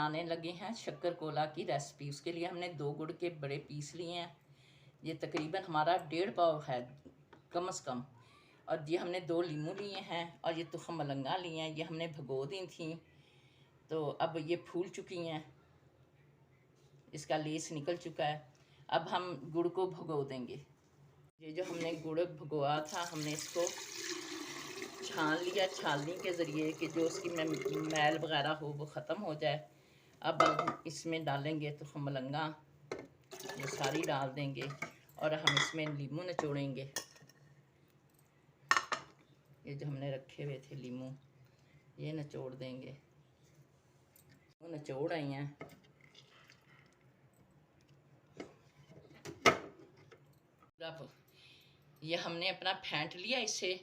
बनाने लगे हैं शक्कर कोला की रेसिपी। उसके लिए हमने 2 गुड़ के बड़े पीस लिए हैं। ये तकरीबन हमारा 1.5 पाव है कम से कम। और ये हमने 2 लीमू लिए हैं और ये तुखम मलंगा लिए हैं। ये हमने भिगो दी थी, तो अब ये फूल चुकी हैं, इसका लेस निकल चुका है। अब हम गुड़ को भिगो देंगे। ये जो हमने गुड़ भिगोआ था, हमने इसको छान लिया छाननी के ज़रिए कि जो उसकी मैल वगैरह हो वो ख़त्म हो जाए। अब हम इसमें डालेंगे तो मलंगा, ये सारी डाल देंगे और हम इसमें लीमू निचोड़ेंगे। ये जो हमने रखे हुए थे लीमू, ये निचोड़ देंगे। वो निचोड़ आई हैं। ये हमने अपना फेंट लिया इसे।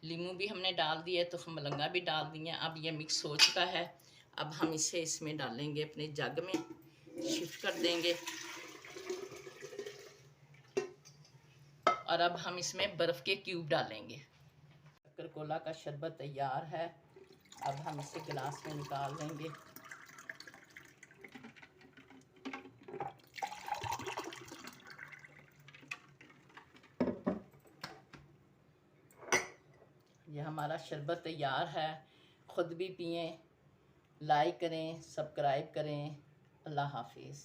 लीमू भी हमने डाल दिया, तो मलंगा भी डाल दिए। अब ये मिक्स हो चुका है। अब हम इसे इसमें डालेंगे, अपने जग में शिफ्ट कर देंगे। और अब हम इसमें बर्फ़ के क्यूब डालेंगे। शक्कर कोला का शरबत तैयार है। अब हम इसे गिलास में निकाल लेंगे। ये हमारा शरबत तैयार है। ख़ुद भी पिएं, लाइक करें, सब्सक्राइब करें। अल्लाह हाफिज़।